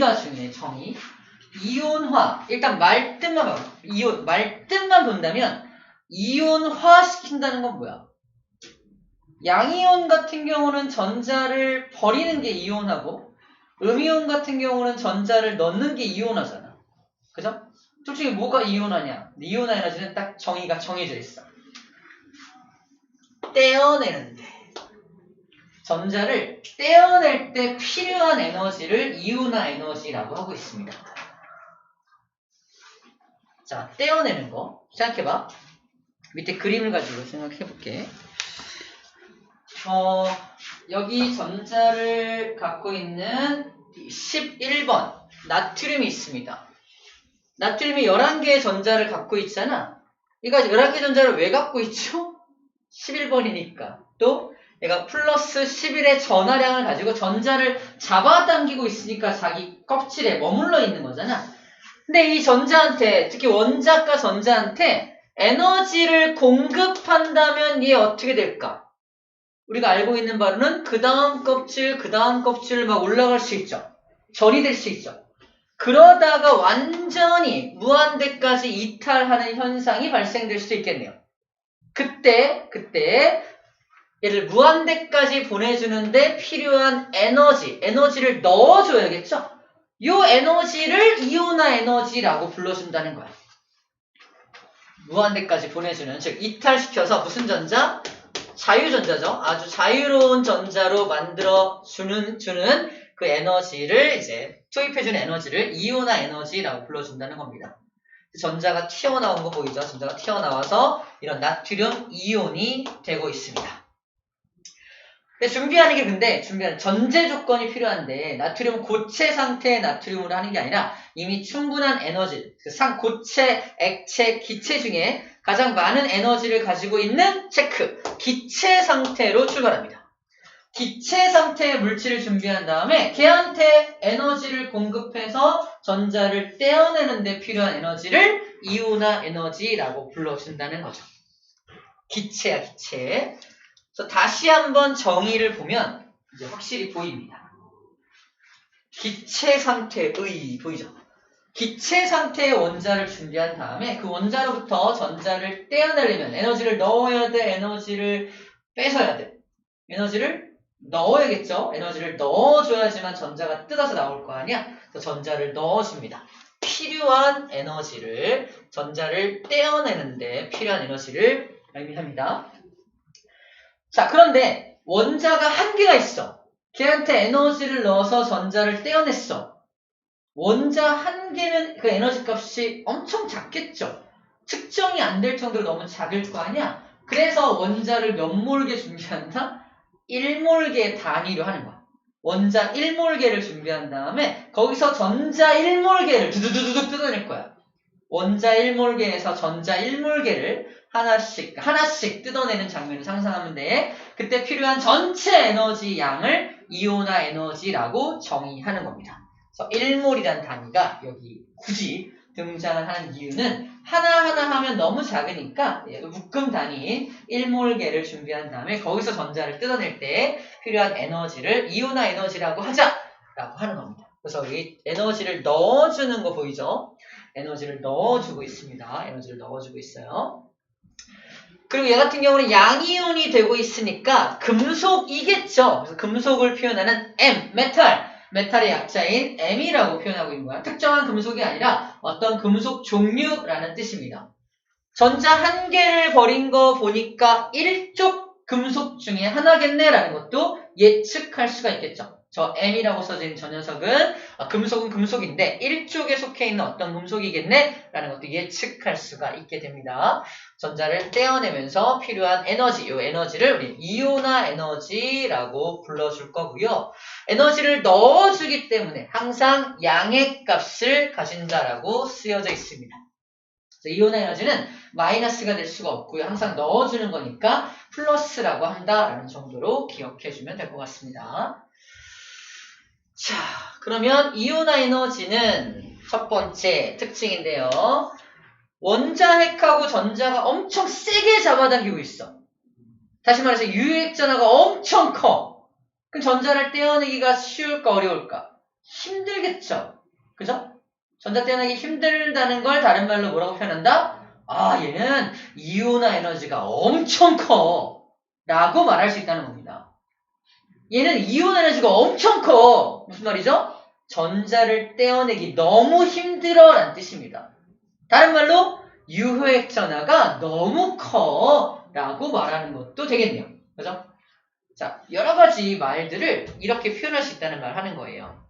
정의가 중요해. 정의. 이온화. 일단 말뜻만 봐. 말뜻만 본다면 이온화 시킨다는 건 뭐야? 양이온 같은 경우는 전자를 버리는 게 이온하고 음이온 같은 경우는 전자를 넣는 게 이온하잖아. 그죠? 둘 중에 뭐가 이온하냐? 이온화 에너지는 딱 정의가 정해져 있어. 떼어내는데 전자를 떼어낼 때 필요한 에너지를 이온화 에너지라고 하고 있습니다. 자, 떼어내는 거 생각해봐. 밑에 그림을 가지고 생각해볼게. 여기 전자를 갖고 있는 11번 나트륨이 있습니다. 나트륨이 11개의 전자를 갖고 있잖아. 그러니까 11개 전자를 왜 갖고 있죠? 11번이니까. 또 얘가 플러스 11의 전하량을 가지고 전자를 잡아당기고 있으니까 자기 껍질에 머물러 있는 거잖아. 근데 이 전자한테, 특히 원자가 전자한테 에너지를 공급한다면 얘 어떻게 될까? 우리가 알고 있는 바로는 그 다음 껍질 막 올라갈 수 있죠. 전이 될 수 있죠. 그러다가 완전히 무한대까지 이탈하는 현상이 발생될 수도 있겠네요. 그때 얘를 무한대까지 보내주는데 필요한 에너지를 넣어줘야겠죠? 요 에너지를 이온화 에너지라고 불러준다는 거야. 무한대까지 보내주는, 즉 이탈시켜서 무슨 전자? 자유전자죠. 아주 자유로운 전자로 만들어주는 그 에너지를 이제 투입해주는 에너지를 이온화 에너지라고 불러준다는 겁니다. 전자가 튀어나온 거 보이죠? 전자가 튀어나와서 이런 나트륨 이온이 되고 있습니다. 준비하는 전제 조건이 필요한데 나트륨 고체 상태의 나트륨으로 하는 게 아니라 이미 충분한 에너지, 고체, 액체, 기체 중에 가장 많은 에너지를 가지고 있는 체크, 기체 상태로 출발합니다. 기체 상태의 물질을 준비한 다음에 걔한테 에너지를 공급해서 전자를 떼어내는 데 필요한 에너지를 이온화 에너지라고 불러준다는 거죠. 기체야, 기체. 그래서 다시 한번 정의를 보면 이제 확실히 보입니다. 기체 상태의 보이죠? 기체 상태의 원자를 준비한 다음에 그 원자로부터 전자를 떼어내려면 에너지를 넣어야 돼, 에너지를 뺏어야 돼. 에너지를 넣어야겠죠? 에너지를 넣어줘야지만 전자가 뜯어서 나올 거 아니야? 그래서 전자를 넣어줍니다. 필요한 에너지를, 전자를 떼어내는데 필요한 에너지를 의미합니다. 자, 그런데 원자가 한계가 있어. 걔한테 에너지를 넣어서 전자를 떼어냈어. 원자 한계는 그 에너지 값이 엄청 작겠죠. 측정이 안 될 정도로 너무 작을 거 아니야. 그래서 원자를 몇 몰게 준비한다? 1몰게 단위로 하는 거야. 원자 1몰게를 준비한 다음에 거기서 전자 1몰게를 두두두둑 뜯어낼 거야. 원자 1몰게에서 전자 1몰게를 하나씩 뜯어내는 장면을 상상하면 돼. 그때 필요한 전체 에너지 양을 이온화 에너지라고 정의하는 겁니다. 그래서 1몰이라는 단위가 여기 굳이 등장하는 이유는 하나하나 하면 너무 작으니까 묶음 단위인 1몰계를 준비한 다음에 거기서 전자를 뜯어낼 때 필요한 에너지를 이온화 에너지라고 하자라고 하는 겁니다. 그래서 이 에너지를 넣어주는 거 보이죠? 에너지를 넣어주고 있습니다. 에너지를 넣어주고 있어요. 그리고 얘 같은 경우는 양이온이 되고 있으니까 금속이겠죠. 그래서 금속을 표현하는 M, 메탈의 약자인 M이라고 표현하고 있는 거야. 특정한 금속이 아니라 어떤 금속 종류라는 뜻입니다. 전자 한 개를 버린 거 보니까 일족 금속 중에 하나겠네라는 것도 예측할 수가 있겠죠. 저 M이라고 써져 있는 저 녀석은 금속은 금속인데 일족에 속해 있는 어떤 금속이겠네 라는 것도 예측할 수가 있게 됩니다. 전자를 떼어내면서 필요한 에너지, 이 에너지를 우리 이온화 에너지라고 불러줄 거고요. 에너지를 넣어주기 때문에 항상 양의 값을 가진다라고 쓰여져 있습니다. 이온화 에너지는 마이너스가 될 수가 없고요. 항상 넣어주는 거니까 플러스라고 한다라는 정도로 기억해주면 될 것 같습니다. 자, 그러면 이온화 에너지는 첫 번째 특징인데요. 원자 핵하고 전자가 엄청 세게 잡아당기고 있어. 다시 말해서 유액 전하가 엄청 커. 그럼 전자를 떼어내기가 쉬울까 어려울까? 힘들겠죠. 그죠? 전자 떼어내기 힘들다는 걸 다른 말로 뭐라고 표현한다? 아, 얘는 이온화 에너지가 엄청 커. 라고 말할 수 있다는 겁니다. 얘는 이온 에너지가 엄청 커. 무슨 말이죠? 전자를 떼어내기 너무 힘들어 라는 뜻입니다. 다른 말로 유효액 전하가 너무 커 라고 말하는 것도 되겠네요. 그죠? 자, 여러 가지 말들을 이렇게 표현할 수 있다는 말 하는 거예요.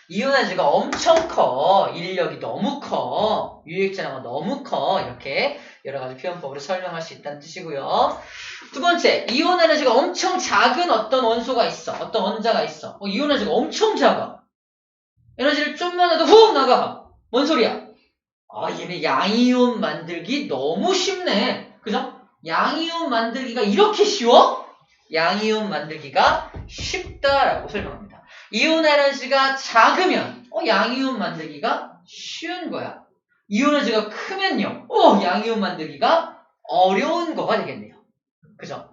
이온 에너지가 엄청 커, 인력이 너무 커, 유효액 전하가 너무 커, 이렇게 여러 가지 표현법으로 설명할 수 있다는 뜻이고요. 두 번째, 이온 에너지가 엄청 작은 어떤 원소가 있어. 어떤 원자가 있어. 이온 에너지가 엄청 작아. 에너지를 좀만 해도 훅 나가. 뭔 소리야? 아, 얘네 양이온 만들기 너무 쉽네. 그죠? 양이온 만들기가 이렇게 쉬워? 양이온 만들기가 쉽다라고 설명합니다. 이온 에너지가 작으면 양이온 만들기가 쉬운 거야. 이온 에너지가 크면요. 양이온 만들기가 어려운 거가 되겠네요. 그죠?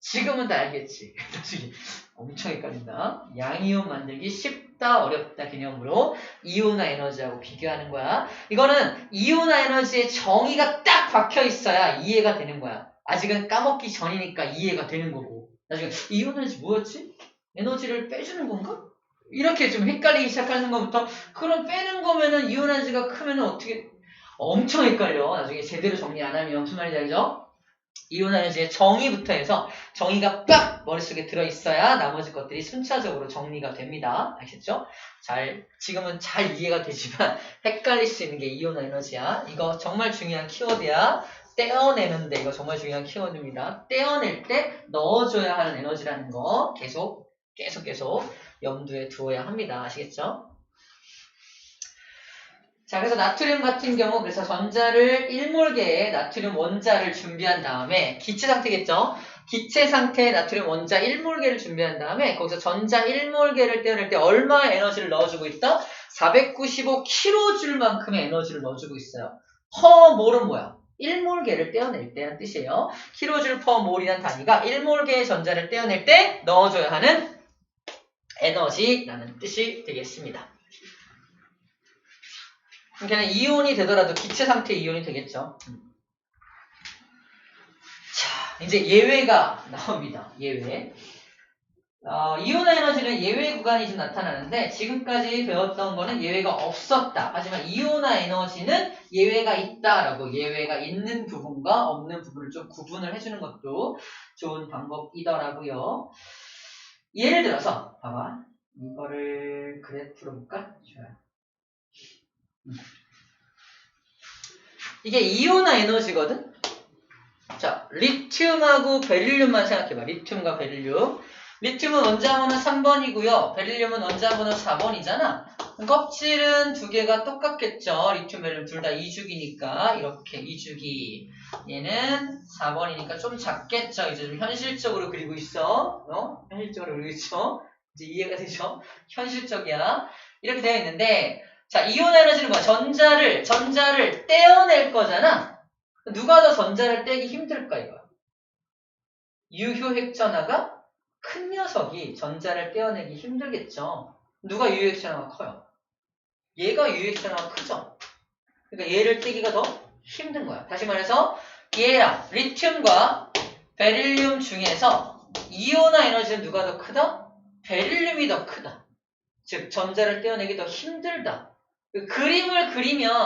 지금은 다 알겠지. 나중에 엄청 헷갈린다. 양이온 만들기 쉽다, 어렵다 개념으로 이온화 에너지하고 비교하는 거야. 이거는 이온화 에너지의 정의가 딱 박혀 있어야 이해가 되는 거야. 아직은 까먹기 전이니까 이해가 되는 거고. 나중에 이온 에너지 뭐였지? 에너지를 빼주는 건가? 이렇게 좀 헷갈리기 시작하는 것부터 그럼 빼는 거면은 이온 에너지가 크면은 어떻게 엄청 헷갈려. 나중에 제대로 정리 안 하면 무슨 말인지 알죠? 이온 에너지의 정의부터 해서 정의가 빡 머릿속에 들어있어야 나머지 것들이 순차적으로 정리가 됩니다. 아시겠죠? 지금은 잘 이해가 되지만 헷갈릴 수 있는 게 이온 에너지야. 이거 정말 중요한 키워드야. 떼어내는데 이거 정말 중요한 키워드입니다. 떼어낼 때 넣어줘야 하는 에너지라는 거 계속 염두에 두어야 합니다. 아시겠죠? 자, 그래서 나트륨 같은 경우 그래서 전자를 1몰개의 나트륨 원자를 준비한 다음에 기체 상태겠죠? 기체 상태의 나트륨 원자 1몰개를 준비한 다음에 거기서 전자 1몰개를 떼어낼 때 얼마의 에너지를 넣어주고 있다? 495kJ만큼의 에너지를 넣어주고 있어요. 퍼몰은 뭐야? 1몰개를 떼어낼 때란 뜻이에요. kJ per 몰이란 단위가 1몰개의 전자를 떼어낼 때 넣어줘야 하는 에너지라는 뜻이 되겠습니다. 그러니까 이온이 되더라도 기체 상태의 이온이 되겠죠. 자, 이제 예외가 나옵니다. 예외. 이온화 에너지는 예외 구간이 좀 나타나는데 지금까지 배웠던 거는 예외가 없었다. 하지만 이온화 에너지는 예외가 있다라고 예외가 있는 부분과 없는 부분을 좀 구분을 해주는 것도 좋은 방법이더라고요. 예를 들어서 봐봐. 이거를 그래프로 볼까? 좋아요. 이게 이온화 에너지거든? 자, 리튬하고 베릴륨만 생각해봐. 리튬과 베릴륨. 리튬은 원자번호 3번이고요. 베릴륨은 원자번호 4번이잖아. 껍질은 두 개가 똑같겠죠. 리튬, 베릴륨 둘 다 2주기니까 이렇게 2주기. 얘는 4번이니까 좀 작겠죠. 이제 좀 현실적으로 그리고 있어. 현실적으로 그리고 있어. 이제 이해가 되죠? 현실적이야. 이렇게 되어 있는데 자, 이온 에너지는 뭐야? 전자를 떼어낼 거잖아. 누가 더 전자를 떼기 힘들까 이거야? 유효핵 전하가 큰 녀석이 전자를 떼어내기 힘들겠죠. 누가 유효핵 전하가 커요? 얘가 유효핵 전하가 크죠. 그러니까 얘를 떼기가 더 힘든 거야. 다시 말해서 얘랑 리튬과 베릴륨 중에서 이온화 에너지는 누가 더 크다? 베릴륨이 더 크다. 즉 전자를 떼어내기 더 힘들다. 그림을 그리면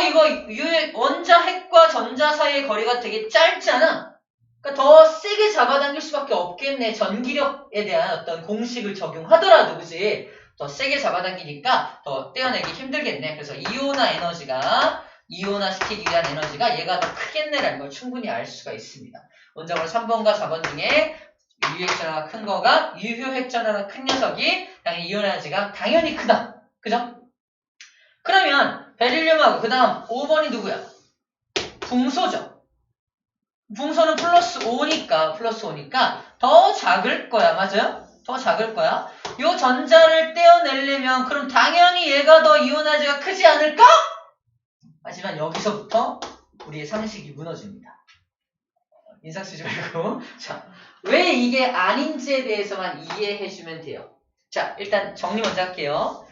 이거 원자 핵과 전자 사이의 거리가 되게 짧잖아. 그러니까 더 세게 잡아당길 수밖에 없겠네. 전기력에 대한 어떤 공식을 적용하더라도 그지? 더 세게 잡아당기니까 더 떼어내기 힘들겠네. 그래서 이온화시키기 위한 에너지가 얘가 더 크겠네라는 걸 충분히 알 수가 있습니다. 원자번호 3번과 4번 중에 유효핵 전하가 큰 거가 유효핵 전하가 큰 녀석이 당연히 이온 에너지가 당연히 크다. 그죠? 그러면 베릴륨하고 그 다음 5번이 누구야? 붕소죠. 붕소는 플러스 5니까 더 작을 거야. 맞아요? 더 작을 거야. 요 전자를 떼어내려면 그럼 당연히 얘가 더 이온 에너지가 크지 않을까? 하지만 여기서부터 우리의 상식이 무너집니다. 인상 쓰지 말고. 자, 왜 이게 아닌지에 대해서만 이해해주면 돼요. 자, 일단 정리 먼저 할게요.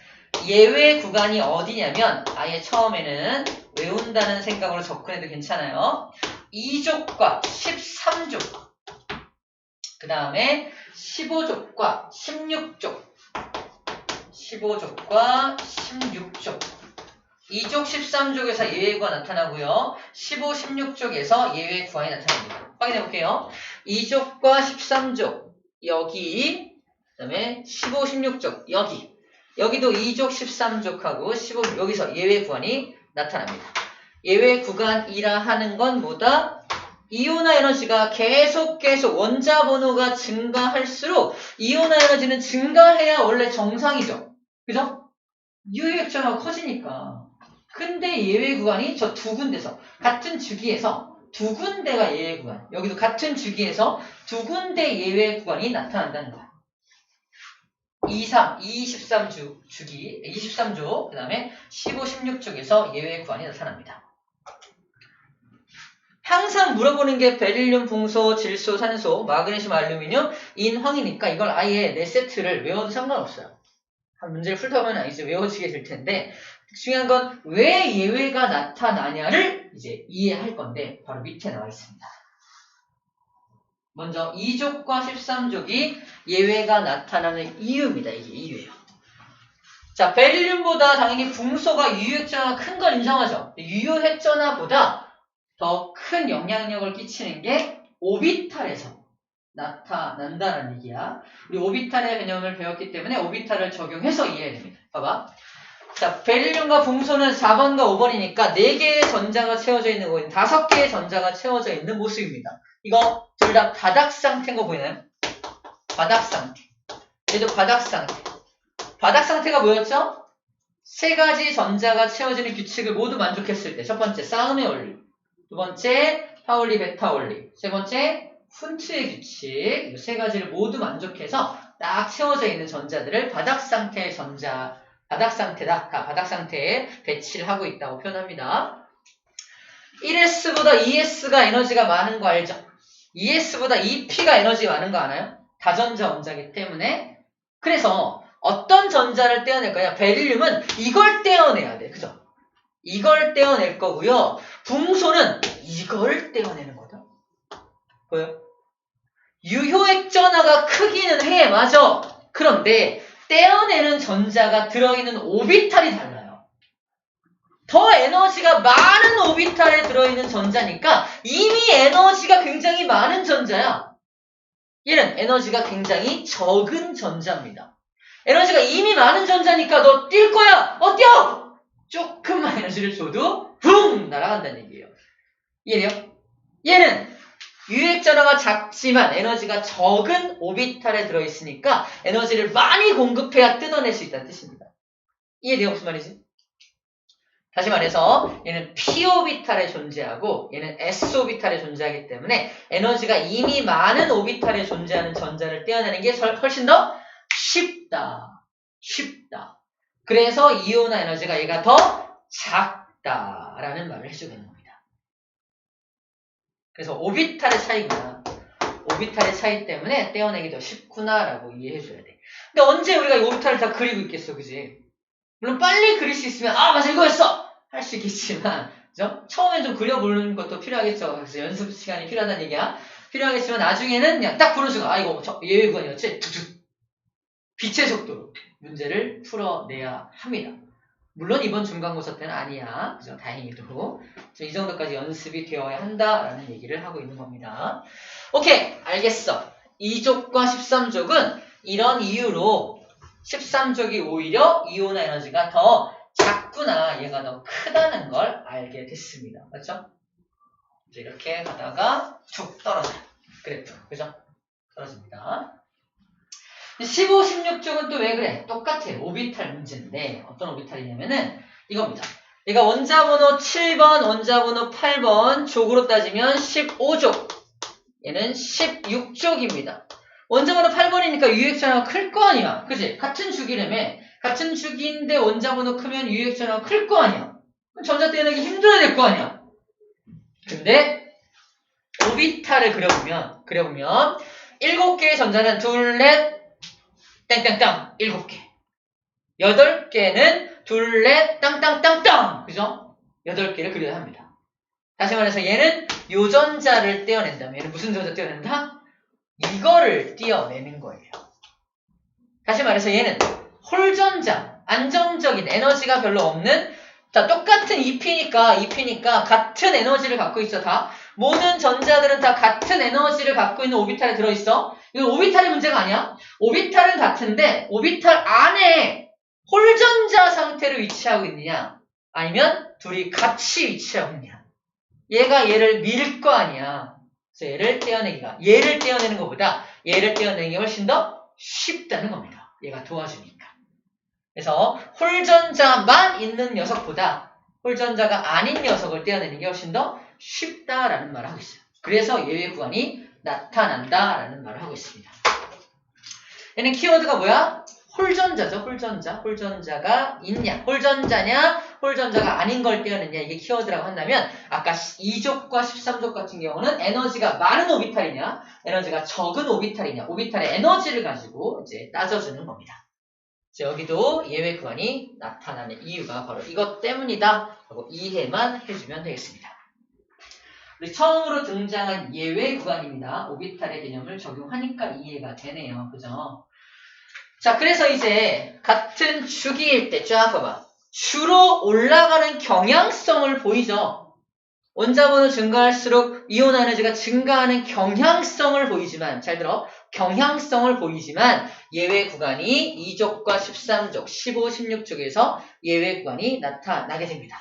예외 구간이 어디냐면 아예 처음에는 외운다는 생각으로 접근해도 괜찮아요. 2족과 13족, 그 다음에 15족과 16족, 15족과 16족, 2족 13족에서 예외 구간 나타나고요. 15, 16족에서 예외 구간이 나타납니다. 확인해 볼게요. 2족과 13족 여기, 그 다음에 15, 16족 여기, 여기도 2족 13족하고 15 여기서 예외 구간이 나타납니다. 예외 구간이라 하는 건 뭐다? 이온화 에너지가 계속 원자 번호가 증가할수록 이온화 에너지는 증가해야 원래 정상이죠. 그죠? 유효액전화가 커지니까. 근데 예외 구간이 저 두 군데서 같은 주기에서 두 군데가 예외 구간. 여기도 같은 주기에서 두 군데 예외 구간이 나타난다는 거야. 23주 주기, 23조, 그 다음에 15, 16쪽에서 예외 구간이 나타납니다. 항상 물어보는 게 베릴륨, 붕소, 질소, 산소, 마그네슘, 알루미늄, 인, 황이니까 이걸 아예 4세트를 외워도 상관없어요. 한 문제를 풀다 보면 이제 외워지게 될 텐데 중요한 건 왜 예외가 나타나냐를 이제 이해할 건데 바로 밑에 나와 있습니다. 먼저 2족과 13족이 예외가 나타나는 이유입니다. 이게 이유예요. 자, 베릴륨보다 당연히 붕소가 유효액전화가 큰 걸 인정하죠. 유효액전화보다 더 큰 영향력을 끼치는 게 오비탈에서 나타난다는 얘기야. 우리 오비탈의 개념을 배웠기 때문에 오비탈을 적용해서 이해해야 됩니다. 봐봐. 자, 베릴륨과 붕소는 4번과 5번이니까 4개의 전자가 채워져 있는 거고 5개의 전자가 채워져 있는 모습입니다. 이거 둘 다 바닥 상태인 거 보이나요? 바닥 상태. 얘도 바닥 상태. 바닥 상태가 뭐였죠? 3가지 전자가 채워지는 규칙을 모두 만족했을 때 첫 번째 싸움의 원리, 두 번째 파울리 베타 원리, 세 번째 훈트의 규칙, 이 3가지를 모두 만족해서 딱 채워져 있는 전자들을 바닥 상태의 전자, 바닥 상태다. 바닥 상태에 배치를 하고 있다고 표현합니다. 1S보다 2S가 에너지가 많은 거 알죠? 2S보다 2P가 에너지가 많은 거 아나요? 다전자 원자이기 때문에. 그래서 어떤 전자를 떼어낼 거냐? 베릴륨은 이걸 떼어내야 돼. 그죠? 이걸 떼어낼 거고요. 붕소는 이걸 떼어내는 거다. 보여? 유효액전화가 크기는 해. 맞아. 그런데 떼어내는 전자가 들어있는 오비탈이 달라요. 더 에너지가 많은 오비탈에 들어있는 전자니까 이미 에너지가 굉장히 많은 전자야. 얘는 에너지가 굉장히 적은 전자입니다. 에너지가 이미 많은 전자니까 너 뛸 거야. 뛰어! 조금만 에너지를 줘도 붕! 날아간다는 얘기예요. 이해돼요? 얘는 유효액전화가 작지만 에너지가 적은 오비탈에 들어있으니까 에너지를 많이 공급해야 뜯어낼 수 있다는 뜻입니다. 이해돼요? 무슨 말이지? 다시 말해서 얘는 P오비탈에 존재하고 얘는 S오비탈에 존재하기 때문에 에너지가 이미 많은 오비탈에 존재하는 전자를 떼어내는 게 훨씬 더 쉽다. 그래서 이온화 에너지가 얘가 더 작다라는 말을 해주고 있는 겁니다. 그래서 오비탈의 차이구나. 오비탈의 차이 때문에 떼어내기 더 쉽구나라고 이해해줘야 돼. 근데 언제 우리가 이 오비탈을 다 그리고 있겠어, 그지? 물론 빨리 그릴 수 있으면 맞아 이거였어! 할 수 있겠지만 그죠? 처음엔 좀 그려보는 것도 필요하겠죠. 그래서 연습 시간이 필요하다는 얘기야. 필요하겠지만 나중에는 그냥 딱 보는 순간 이거 예외 구간이었지? 빛의 속도로 문제를 풀어내야 합니다. 물론 이번 중간고사 때는 아니야. 그죠? 다행히도. 이 정도까지 연습이 되어야 한다라는 얘기를 하고 있는 겁니다. 오케이, 알겠어. 2족과 13족은 이런 이유로 13족이 오히려 이온화 에너지가 더 작구나, 얘가 더 크다는 걸 알게 됐습니다. 맞죠? 이제 이렇게 가다가 쭉 떨어져요. 그래프, 그죠? 떨어집니다. 15, 16쪽은 또 왜 그래? 똑같아요. 오비탈 문제인데 어떤 오비탈이냐면은 이겁니다. 얘가 원자번호 7번, 원자번호 8번, 족으로 따지면 15족. 얘는 16족입니다. 원자번호 8번이니까 유효액전화가 클 거 아니야. 그치? 같은 주기라며. 같은 주기인데 원자번호 크면 유효액전화가 클 거 아니야. 그럼 전자 떼어내기 힘들어야 될 거 아니야. 근데 오비탈을 그려보면 7개의 전자는 둘, 넷, 땡땡땅 7개. 8개는 둘레 땅땅땅땅. 그죠? 8개를 그려야 합니다. 다시 말해서 얘는 요 전자를 떼어낸다면 얘는 무슨 전자 떼어낸다? 이거를 떼어내는 거예요. 다시 말해서 얘는 홀전자, 안정적인 에너지가 별로 없는 자 똑같은 EP니까 같은 에너지를 갖고 있어. 다 모든 전자들은 다 같은 에너지를 갖고 있는 오비탈에 들어있어. 이건 오비탈의 문제가 아니야. 오비탈은 같은데 오비탈 안에 홀전자 상태로 위치하고 있느냐 아니면 둘이 같이 위치하고 있느냐. 얘가 얘를 밀 거 아니야. 그래서 얘를 떼어내는 것보다 얘를 떼어내는 게 훨씬 더 쉽다는 겁니다. 얘가 도와주니까. 그래서 홀전자만 있는 녀석보다 홀전자가 아닌 녀석을 떼어내는 게 훨씬 더 쉽다라는 말을 하고 있어요. 그래서 예외 구간이 나타난다라는 말을 하고 있습니다. 얘는 키워드가 뭐야? 홀전자죠. 홀전자가 있냐? 홀전자냐? 홀전자가 아닌 걸 떼어내냐? 이게 키워드라고 한다면 아까 2족과 13족 같은 경우는 에너지가 많은 오비탈이냐? 에너지가 적은 오비탈이냐? 오비탈의 에너지를 가지고 이제 따져주는 겁니다. 여기도 예외 구간이 나타나는 이유가 바로 이것 때문이다 하고 이해만 해주면 되겠습니다. 우리 처음으로 등장한 예외 구간입니다. 오비탈의 개념을 적용하니까 이해가 되네요. 그죠? 자, 그래서 이제 같은 주기일 때 쫙 봐봐. 주로 올라가는 경향성을 보이죠. 원자번호 증가할수록 이온 에너지가 증가하는 경향성을 보이지만 잘 들어. 경향성을 보이지만 예외 구간이 2족과 13족, 15, 16족에서 예외 구간이 나타나게 됩니다.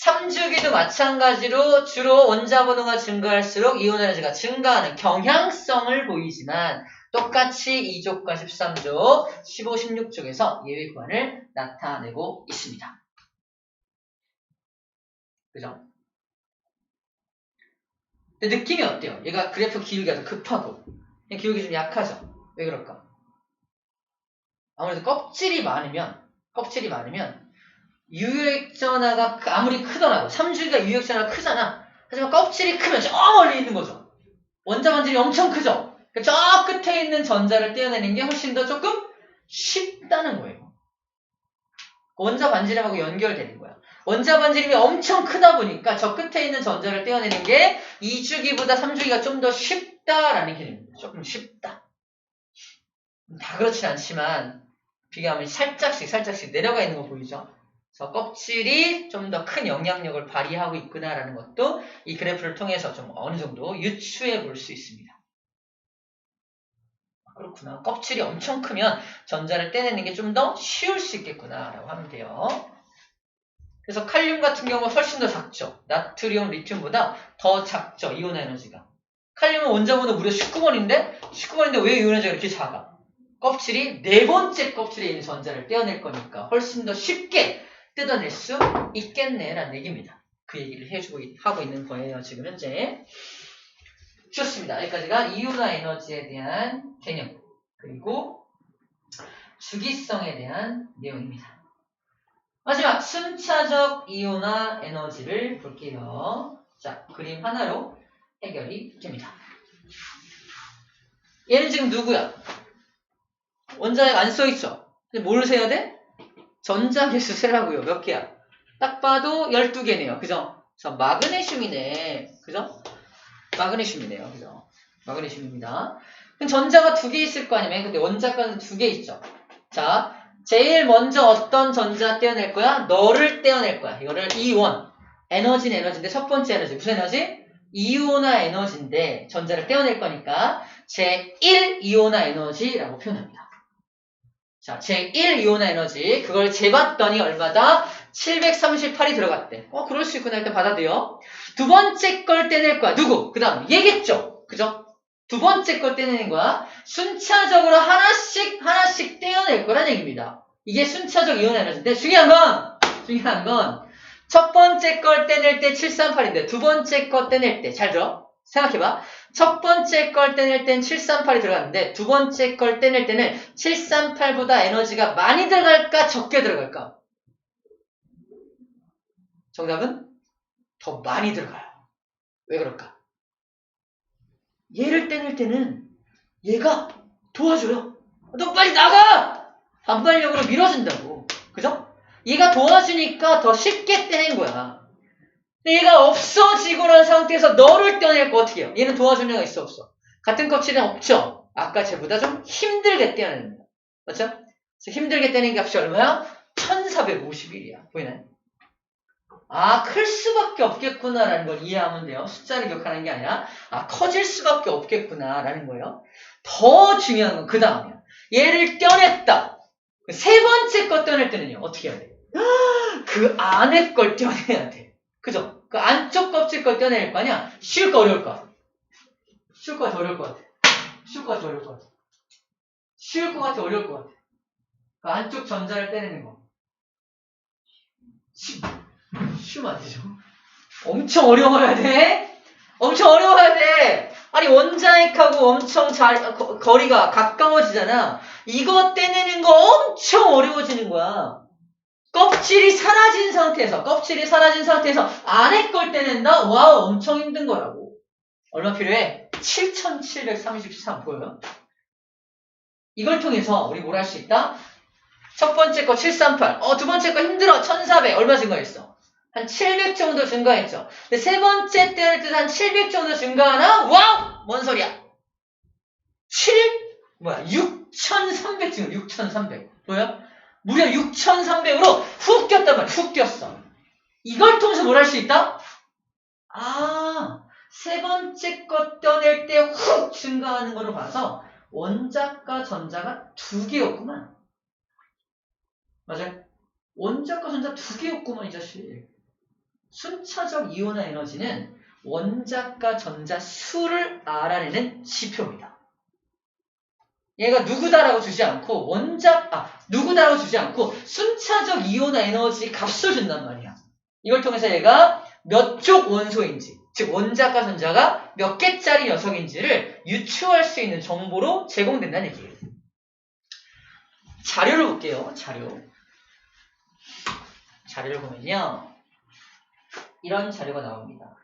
3주기도 마찬가지로 주로 원자번호가 증가할수록 이온 에너지가 증가하는 경향성을 보이지만 똑같이 2족과 13족, 15, 16족에서 예외 구간을 나타내고 있습니다. 그죠? 근데 느낌이 어때요? 얘가 그래프 기울기가 더 급하고 기울기 좀 약하죠? 왜 그럴까? 아무래도 껍질이 많으면 유액전하가 아무리 크더라도 3주기가 유액전하가 크잖아. 하지만 껍질이 크면 저 멀리 있는 거죠. 원자 반질이 엄청 크죠. 저 끝에 있는 전자를 떼어내는 게 훨씬 더 조금 쉽다는 거예요. 원자 반지름하고 연결되는 거야. 원자 반지름이 엄청 크다 보니까 저 끝에 있는 전자를 떼어내는 게 2주기보다 3주기가 좀 더 쉽다라는 개념입니다. 조금 쉽다. 다 그렇진 않지만 비교하면 살짝씩 내려가 있는 거 보이죠? 그래서 껍질이 좀 더 큰 영향력을 발휘하고 있구나라는 것도 이 그래프를 통해서 좀 어느 정도 유추해 볼 수 있습니다. 그렇구나. 껍질이 엄청 크면 전자를 떼내는 게 좀 더 쉬울 수 있겠구나라고 하면 돼요. 그래서 칼륨 같은 경우는 훨씬 더 작죠. 나트륨, 리튬보다 더 작죠. 이온 에너지가. 칼륨은 원자번호 무려 19번인데 왜 이온 에너지가 이렇게 작아? 껍질이 네 번째 껍질에 있는 전자를 떼어낼 거니까 훨씬 더 쉽게 뜯어낼 수 있겠네라는 얘기입니다. 그 얘기를 하고 있는 거예요. 지금 현재. 좋습니다. 여기까지가 이온화 에너지에 대한 개념 그리고 주기성에 대한 내용입니다. 마지막 순차적 이온화 에너지를 볼게요. 자, 그림 하나로 해결이 됩니다. 얘는 지금 누구야? 원자에 안 써있죠? 근데 뭘 세야 돼? 전자개수 세라고요. 몇 개야? 딱 봐도 12개네요. 그죠? 그래서 마그네슘이네. 그죠? 마그네슘이네요. 그죠? 마그네슘입니다. 그럼 전자가 2개 있을 거 아니면 근데 원자가는 2개 있죠. 자, 제일 먼저 어떤 전자 떼어낼 거야? 너를 떼어낼 거야. 이거를 이온. 에너지는 에너지인데 첫 번째 에너지. 무슨 에너지? 이온화 에너지인데 전자를 떼어낼 거니까 제1 이온화 에너지라고 표현합니다. 자, 제1 이온화 에너지. 그걸 재봤더니 얼마다? 738이 들어갔대. 그럴 수 있구나. 일단 받아들여. 두 번째 걸 떼낼 거야. 누구? 그 다음 얘겠죠? 그죠? 두 번째 걸 떼내는 거야. 순차적으로 하나씩 떼어낼 거란 얘기입니다. 이게 순차적 이온 에너지인데 중요한 건 첫 번째 걸 떼낼 때 738인데 두 번째 거 떼낼 때 잘 들어. 생각해봐. 첫 번째 걸 떼낼 땐 738이 들어갔는데 두 번째 걸 떼낼 때는 738보다 에너지가 많이 들어갈까 적게 들어갈까? 정답은 더 많이 들어가요. 왜 그럴까? 얘를 떼낼 때는 얘가 도와줘요. 너 빨리 나가! 반발력으로 밀어준다고. 그죠? 얘가 도와주니까 더 쉽게 떼낸 거야. 근데 얘가 없어지고 난 상태에서 너를 떼어낼 거 어떻게 해요? 얘는 도와주는 애가 있어 없어? 같은 껍질은 없죠? 아까 쟤보다 좀 힘들게 떼어냅니다. 맞죠? 그래서 힘들게 떼는 값이 얼마야? 1451이야. 보이나요? 아, 클 수밖에 없겠구나라는 걸 이해하면 돼요. 숫자를 기억하는 게 아니라 아, 커질 수밖에 없겠구나라는 거예요. 더 중요한 건 그 다음이야. 얘를 떼어냈다. 세 번째 거 떼어낼 때는요. 어떻게 해야 돼? 그 안에 걸 떼어내야 돼. 그죠? 그 안쪽 껍질 걸 떼어낼 거 아니야? 쉬울 거 어려울 거? 쉬울 거 같아 어려울 거 같아? 쉬울 거 같아 어려울 거 같아? 쉬울 거 같아 어려울 거 같아? 그 안쪽 전자를 떼내는 거. 쉬우면 안 되죠? 엄청 어려워야 돼? 엄청 어려워야 돼! 아니, 원자핵하고 엄청 거리가 가까워지잖아. 이거 떼내는 거 엄청 어려워지는 거야. 껍질이 사라진 상태에서 안에 걸 떼낸다? 와우, 엄청 힘든 거라고. 얼마 필요해? 7733 보여요? 이걸 통해서 우리 뭘 할 수 있다? 첫 번째 거 738. 두 번째 거 힘들어. 1400. 얼마 증가했어? 한 700 정도 증가했죠. 근데 세 번째 때를 뜻 한 700 정도 증가하나? 와우! 뭔 소리야? 6,300 증가. 6,300. 보여? 무려 6,300으로 훅 뛰었단 말이야. 훅 뛰었어. 이걸 통해서 뭘 할 수 있다? 아, 세 번째 거 떼어낼 때 훅 증가하는 거로 봐서 원자과 전자가 두 개였구만. 맞아요? 원자과 전자 두 개였구만, 이 자식. 순차적 이온화 에너지는 원자과 전자 수를 알아내는 지표입니다. 얘가 누구다라고 주지 않고 누구다라고 주지 않고 순차적 이온화 에너지 값을 준단 말이야. 이걸 통해서 얘가 몇 쪽 원소인지, 즉 원자과 전자가 몇 개짜리 녀석인지를 유추할 수 있는 정보로 제공된다는 얘기예요. 자료를 볼게요. 자료를 보면요. 이런 자료가 나옵니다.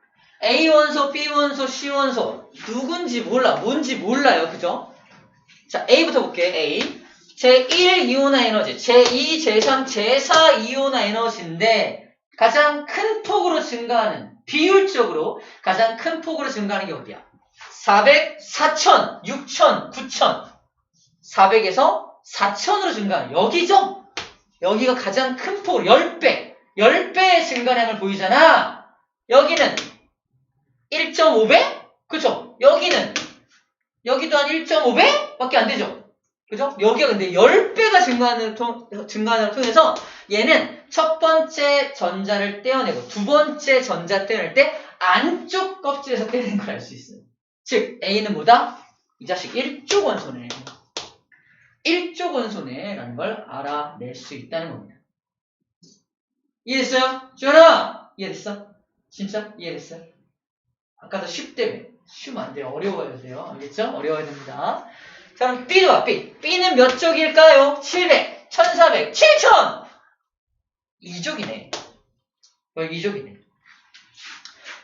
A 원소, B 원소, C 원소 누군지 몰라, 뭔지 몰라요. 그죠? 자, A부터 볼게요. A. 제1 이온화 에너지, 제2, 제3, 제4 이온화 에너지인데 가장 큰 폭으로 증가하는, 비율적으로 가장 큰 폭으로 증가하는 게 어디야? 400, 4000, 6000, 9000. 400에서 4000으로 증가하는 여기죠? 여기가 가장 큰 폭으로 10배의 증가량을 보이잖아. 여기는 1.5배? 그쵸? 여기도 한 1.5배? 밖에 안 되죠? 그죠? 여기가 근데 10배가 증가하는 통해서 얘는 첫 번째 전자를 떼어내고 두 번째 전자 떼어낼 때 안쪽 껍질에서 떼내는 걸 알 수 있어요. 즉, A는 뭐다? 이 자식 1쪽 원소네. 1쪽 원소네라는 걸 알아낼 수 있다는 겁니다. 이해됐어요? 주연아! 이해됐어? 진짜? 이해됐어요? 아까도 쉽다며. 쉬면 안 돼요. 어려워야 돼요. 알겠죠? 어려워야 됩니다. 자, 그럼 B도 봐, B. B는 몇 쪽일까요? 700, 1400, 7000! 2족이네. 여기 2족이네.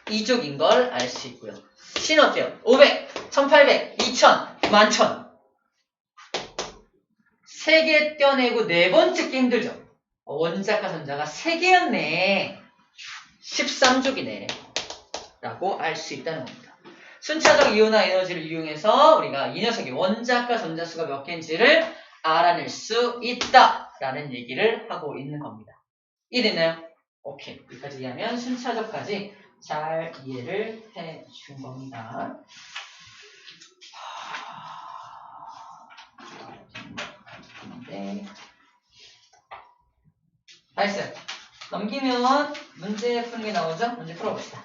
2족인 걸 알 수 있고요. C는 어때요? 500, 1800, 2000, 11000. 3개 떼어내고 네 번째 게 힘들죠? 원자과 전자가 3개였네. 13족이네. 라고 알 수 있다는 겁니다. 순차적 이온화 에너지를 이용해서 우리가 이 녀석의 원자과 전자수가 몇 개인지를 알아낼 수 있다라는 얘기를 하고 있는 겁니다. 이해됐나요? 오케이. 여기까지 이해하면 순차적까지 잘 이해를 해준 겁니다. 네. 나이스. 넘기면 문제 푸는 게 나오죠? 문제 풀어봅시다.